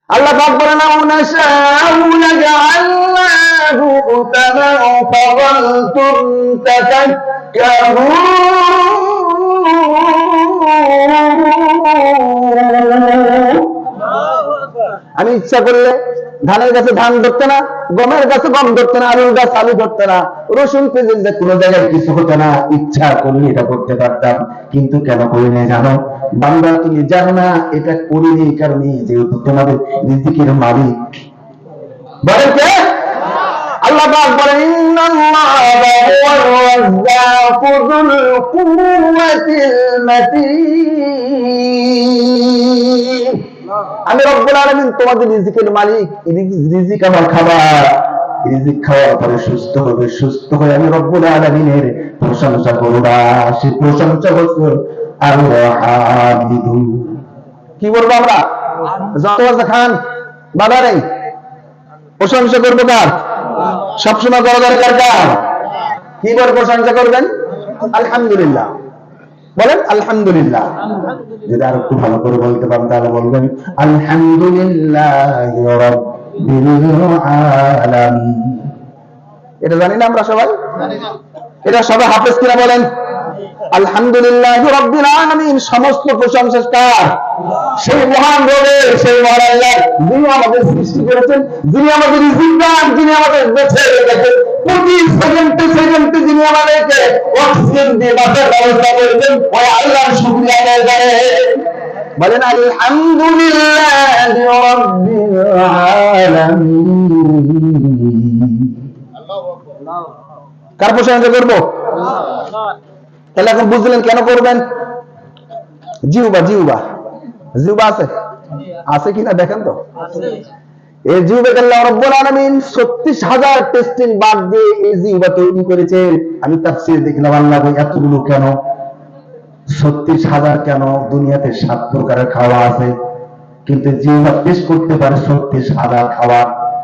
আল্লাহ পাক বলেন আউনাশাউ লাজআলনাহু উতাবাউ ফাযালতুম তাতাক্কারুন। আমি ইচ্ছা করলে ধানের গাছে ধান ধরতে না, গমের গাছে গম ধরতে না, আলুর গাছ আলু ধরতে না, রসুন পেঁয়াজ কোনো জায়গায় কিছু হতো না। ইচ্ছা করলে এটা করতে পারতাম, কিন্তু কেন করিনি জানো? বান্দা তুমি জানো না এটা করিনি এই কারণে যেহেতু তোমাদের রিজিকের মালিক। বলেন কে? আল্লাহ পাক বলেন ইন্নাল্লাহা হুয়ার রাজ্জাকু যুল কুওয়াতিল মাতিন। আমি রব্বুল আলামিন তোমাদের রিজিকের মালিক। রিজিক আমার খাবার, রিজিক খাওয়ার পরে সুস্থ হবে, সুস্থ হয়ে আমি রব্বুল আলামিনের প্রশংসা করব। সেই প্রশংসা হচ্ছে আর-রাহামিদু। কি বলবো আমরা? যত খান বাধা নেই, প্রশংসা করবো কার? সবসময় করা দরকার কার? কি বলে প্রশংসা করবেন? আলহামদুলিল্লাহ বলেন, আলহামদুলিল্লাহ। যদি আর একটু ভালো করে বলতে পারেন তাহলে বলবেন আলহামদুলিল্লাহি রাব্বিল আলামিন। এটা জানি না আমরা সবাই? এটা সবাই হাফেজ কিনা বলেন? আলহামদুলিল্লাহি রাব্বিল আলামিন। সমস্ত প্রশংসা কার? সেই মহান রবের, সেই মহান আল্লাহ, যিনি আমাদের সৃষ্টি করেছেন, যিনি আমাদের রিজিক দান, যিনি আমাদের বেঁচে রেখেছেন, প্রতি সেকেন্ডে সেকেন্ডে যিনি আমাদেরকে অক্সিজেন দিয়ে বাঁচার ব্যবস্থা করেছেন, ওই আল্লাহর শুকরিয়া আদায় করেন। বলেন আলহামদুলিল্লাহি রাব্বিল আলামিন। কার প্রশংসা করবো? তাহলে এখন বুঝলেন কেন করবেন? জিহ্বা, জিহ্বা, জিহ্বা আছে আছে কিনা দেখেন তো। এই জিহ্বাকে আল্লাহ রাব্বুল আলামিন ৩৬,০০০ টেস্টিং বাদ দিয়ে এই জিহ্বা তৈরি করেছেন। আমি তাফসীর দেখলাম, আল্লাহ এতগুলো কেন? ৩৬,০০০ কেন? দুনিয়াতে ৭ প্রকারের খাওয়া আছে, কিন্তু জিহ্বা পেশ করতে পারে ৩৬,০০০ খাওয়া,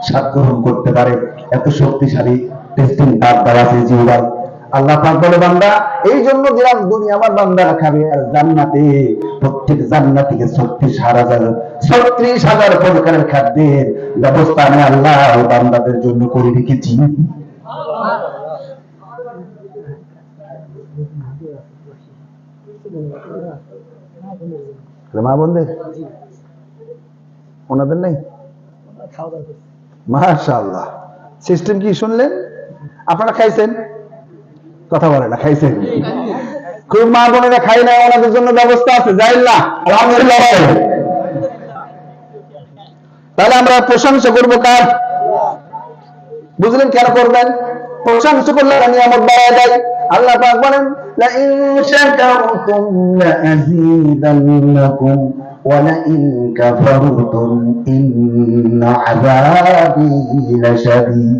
স্বাদ গ্রহণ করতে পারে। এত শক্তিশালী টেস্টিং বাদ দেওয়া আছে জিহ্বায়। আল্লাহ পাক বলে বান্দা এই জন্য দিলাম দুনিয়া আমার বান্দারা খাবে, আর জান্নাতে প্রত্যেক জান্নাতীকে ৩৬,০০০ প্রকারের খাদ্যের ব্যবস্থা আমি আল্লাহ বান্দাদের জন্য করে রেখেছি। মা বোনদের ওনাদের নেই? মাশাআল্লাহ। সিস্টেম কি শুনলেন? আপনারা খাইছেন? কথা বলে না, খাইছেন? খুব মা বোনেরা খাই না, ওনাদের জন্য ব্যবস্থা আছে, যাইল না? আলহামদুলিল্লাহ। তাহলে আমরা প্রশংসা করবো কার? বুঝলেন কেন করবেন? প্রশংসা করলে নিয়ামত বাড়ায় দেয়। আল্লাহ পাক বলেন লাইন শাকারতুম লাযীদান্নাকুম ওয়া লাইন কাফারতুম ইন্না আযাবী লাশাদীদ।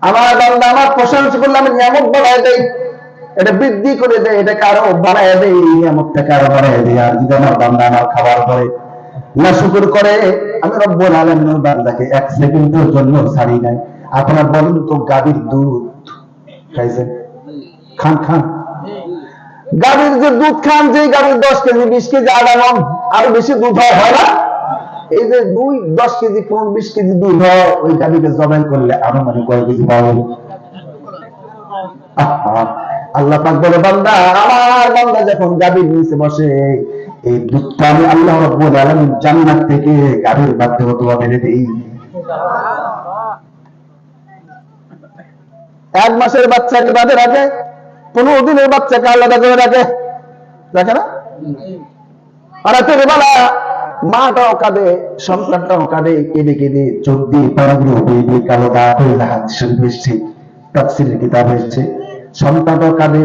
আমার বান্দা আমার প্রশংসা করলে আমি নিয়ামত বাড়ায় দেই, এটা বৃদ্ধি করে দেয়, এটা কারো বাড়ায় দেয়, নিয়ামতটা কারো বাড়ায় দেয়। আর যদি আমার বান্দা আমার খাবার পরে না শুকর করে, আমি রব্বুল আলামিনের বান্দাকে ১ সেকেন্ডের জন্য ছাড়ি নাই। আপনারা বলুন তো, গাভীর দুধ খাইছেন? খান খান। গাভীর যে দুধ খান, যে গাভীর ১০ কেজি ২০ কেজি আড়ান আরো বেশি দুধ হয় না? এই যে ১০ কেজি ২০ কেজি দুধ হয়, ওই গাভীকে জবাই করলে আরো মানে কয় কেজি পাওয়া যাবে? আল্লাহ পাক বলে বান্দা আমার বান্দা যখন গাভীর নিচে বসে, এই দুধটা আমি আল্লাহ রাব্বুল আলামিন জান্নাত থেকে গাভীর মাধ্যমে তোমাকে বেড়ে দেই। ১ মাসের বাচ্চাকে বাঁধে রাখে, ১৫ দিনের বাচ্চাকে আলাদা করে রাখে, রাখে না? রাতের বেলা মাটাও কাঁদে, সন্তানটাও কাঁদে, কেঁদে কেঁদে চোখ দিয়ে পানিগুলো বেরিয়ে কালো দাগ হয়ে হাদিস শরীফ এসেছে, তাফসীরের কিতাব এসেছে। সন্তানটাও কাঁদে,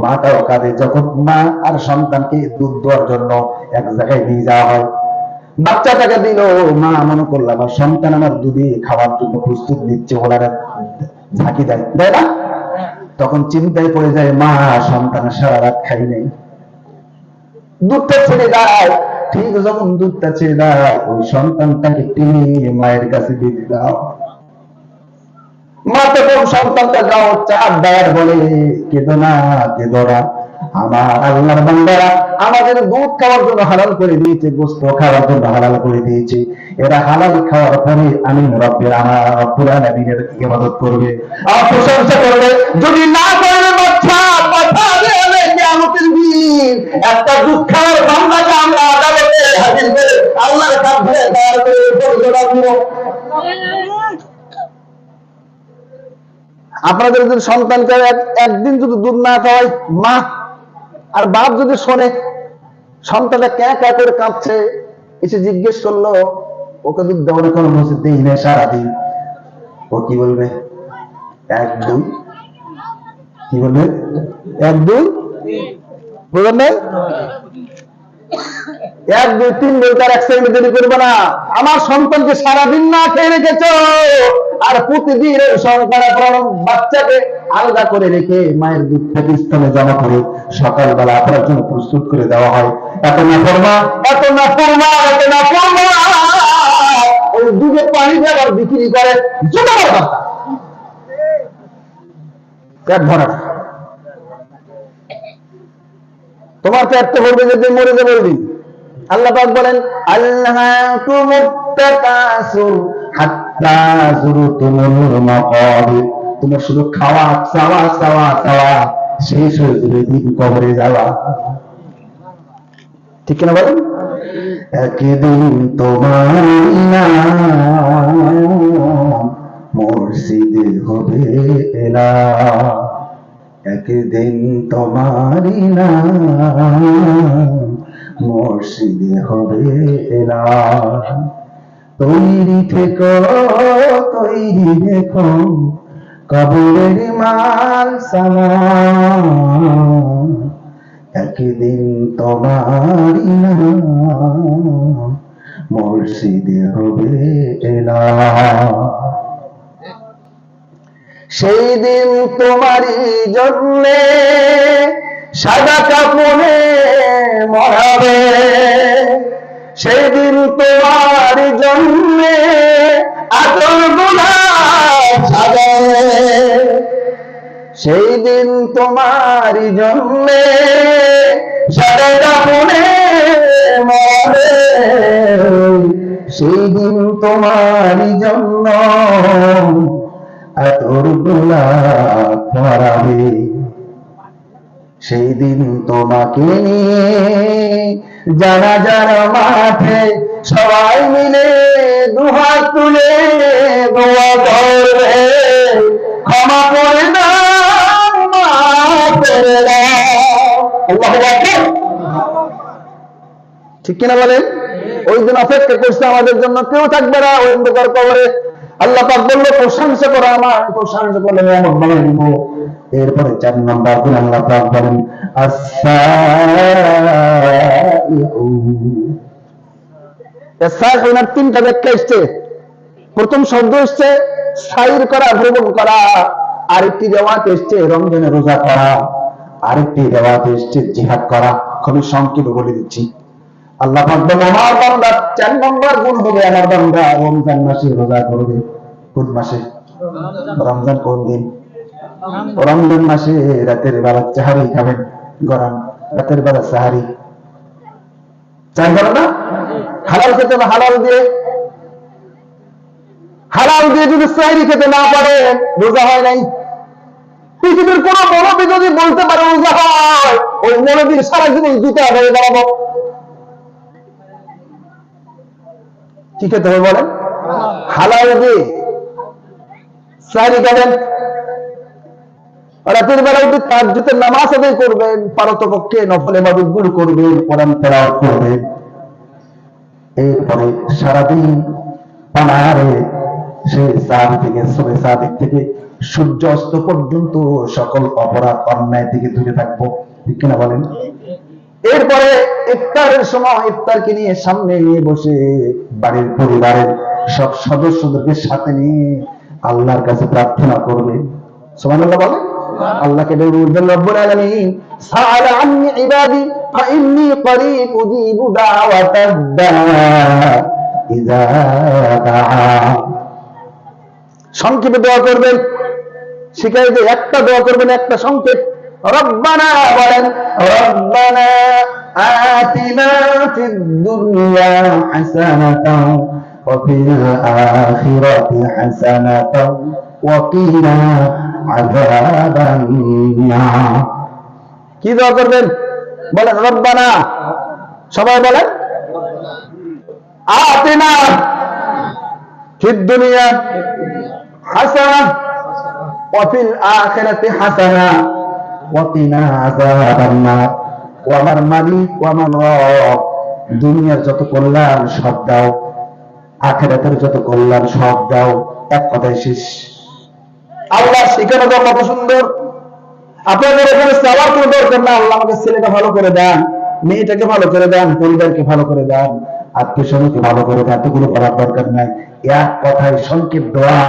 মাটাও কাঁদে। যখন মা আর সন্তানকে দুধ দেওয়ার জন্য এক জায়গায় নিয়ে যাওয়া হয়, বাচ্চাটাকে দিল, মা মনে করলাম আমার সন্তান আমার দুধে খাওয়ার জন্য প্রস্তুত নিচ্ছে, ওনারা ঝাঁকি দেয়, দেয় না? তখন চিন্তায় পড়ে যায়, মা সন্তানের সারা রাত খাই নাই, দুধটা ছেড়ে দেয়। ঠিক যখন দুধটা ছেড়ে দেয়, ওই সন্তানটাকে টেনে মায়ের কাছে দিয়ে দাও। মা তখন সন্তানটা গাও চাপ দেয়, বলে কেঁদো না, কেঁদো না, আমার আল্লাহর বান্দারা আমাদের দুধ খাওয়ার জন্য হালাল করে দিয়েছে, গোশত খাওয়ার জন্য হালাল করে দিয়েছে। এরা হালাল খাওয়ার পরে আমি রব্বের আমার রব্বুল আলামিনের ইবাদত করবে আর প্রশংসা করবে। যদি না করে বাচ্চা কথা দেবে কিয়ামতের দিন একটা দুধ খাওয়ার বান্দাকে আমরা আদালতে হাজির করে আল্লাহর কাছে দাঁড় করে পরিচয় দিব। আপনাদের যদি সন্তানকে একদিন যদি দুধ না খাওয়ায়, মা আর বাপ যদি শোনে সন্তানটা ক্যা ক্যা করে কাঁদছে, এসে জিজ্ঞেস করলো ওকে দুধ দেওয়ার কোনো মসজিদ দেই না সারাদিন, ও কি বলবে? এক দুই, কি বলবে? এক দুই বলবেন না, এক দুই তিন বলতে আর এক সেকেন্ড দেরি করবে না। আমার সন্তানকে সারাদিন না খেয়ে রেখেছ আর প্রতিদিন বাচ্চাকে আলাদা করে রেখে মায়ের দুধ থেকে স্তনে জমা করে সকালবেলা আপনার জন্য প্রস্তুত করে দেওয়া হয়। এত না ফরমা, এত না ফরমা, এত না ফরমা, ওই দুধে পানি আবার বিক্রি করে পেট ভরা। তোমার পেট তো ভরবে যে মরে যাবে ওই দিন। আল্লাহ পাক বলেন আল্লাহকুমুত তাকাসুর হাত্তা যুরতুমুল মাকাবির, তোমার শুধু খাওয়া চাওয়া চাওয়া চাওয়া শেষ হয়ে যাবে দিন কবরে যাওয়া। ঠিক কিনা বলেন? একদিন তোমার নাম মসজিদে হবে এলা, একদিন তোমারি নাম মসজিদে হবে এলা। তৈরি থেকো, তৈরি দেখো কবরের মাল সালাম, একদিন তোমারি নাম মসজিদে হবে এলা। সেই দিন তোমারই জন্যে সাদা কাপড়ে মরাবে, সেই দিন তোমারই জন্যে আতর গোলাপ সাজাবে, সেই দিন তোমারই জন্যে সাদা কাপড়ে মরাবে, সেই দিন তোমারই জন্য আতর গোলাপ পরাবে। সেই দিন তোমাকে নিয়ে জানাজার মাঠে সবাই মিলে দুহাত তুলে দোয়া করবে, ক্ষমা করে দাও, মাফ করে দাও। আল্লাহু আকবার। ঠিক কিনা বলেন? ওই দিন অপেক্ষা করছে আমাদের জন্য, কেউ থাকবে না ওই অন্ধকার কবরে। আল্লাহ পাক বললো প্রশংসা করো আমার, প্রশংসা করলে নিয়ামত বানিয়ে দিব। এরপরে 4 নম্বর গুণ আল্লাহ পাক বলেন as-sa'i'un। 3টা ব্যাখ্যা এসছে। প্রথম শব্দ এসছে সাইর করা, ভ্রমণ করা। আরেকটি রিওয়ায়াত এসছে রমজানে রোজা করা, আরেকটি রিওয়ায়াত এসছে জিহাদ করা। খুবই সংক্ষেপে বলে দিচ্ছি। আল্লাহ পাক বলেন আমার বান্দা 4 নম্বর গুণ হবে আমার বান্দা রমজান মাসে রোজা করবে। কোন মাসে? রমজান। কোন দিন? রমজান মাসে রাতের বেলা সাহারি খাবেন, গরম রাতের বেলা সাহারি চাই বলো না? হালাল খেতে না, হালাল দিয়ে, হালাল দিয়ে যদি সাহারি খেতে না পারে রোজা হয় নাই। পৃথিবীর কোন মৌলবী যদি বলতে পারে রোজা হয়, ওই মৌলবীর সারা জীবন জুতা হয়ে দাঁড়াবো। কি খেতে হবে বলেন? হালাল দিয়ে সাহারি খাবেন, রাতের বেলা উঠে তাহাজ্জুদের নামাজ আদায় করবেন, পারতপক্ষে নফল ইবাদত গুলো করবেন, কোরআন তেলাওয়াত করবেন। এরপরে সারাদিন পানাহারে সেই সাদিক থেকে সুবহে সাদিক থেকে সূর্য অস্ত পর্যন্ত সকল অপরাধ অন্যায় থেকে দূরে থাকবো। ঠিক কিনা বলেন? এরপরে ইফতারের সময় ইফতারকে নিয়ে সামনে নিয়ে বসে বাড়ির পরিবারের সব সদস্যদেরকে সাথে নিয়ে আল্লাহর কাছে প্রার্থনা করবে। সুবহানাল্লাহ বলেন। আল্লাহকে বলবেন রব্বুল আলামিন সাআলা আন্নি ইবাদি ফাইন্নী করিব উজিবু দাওয়াতাদ দাআ ইযা দাআ। সংক্ষেপে দোয়া করবেন, শিখাই যে একটা দোয়া করবেন, একটা সংক্ষেপ। রব্বানা বলেন, রব্বানা আতিনা ফিদ দুনিয়া হাসানাতাও ওয়া ফিল আখিরাতি হাসানাতাও ওয়া কিনা আযাবান নার। কি দোয়া করবেন? বলেন রব্বানা, সবাই বলেন, আতিনা ফিদ দুনিয়া হাসানা ওয়া ফিল আখিরাতি হাসানা ওয়া কিনা আযাবান নার। ও আমার মালিক, ও আমার রব, দুনিয়ার যত কল্যাণ সব দাও, আখিরাতের যত কল্যাণ সব দাও। এক কথায় শেষ। আল্লাহ শিখানোটা কত সুন্দর। আপনাদের এখানে চাওয়ার কোনো দরকার না, আল্লাহ আমাকে ছেলেটা ভালো করে দেন, মেয়েটাকে ভালো করে দেন, পরিবারকে ভালো করে দেন, আত্মীয় স্বজনকে ভালো করে দেন, এতগুলো করার দরকার নাই। এক কথায় সংক্ষেপ দোয়া।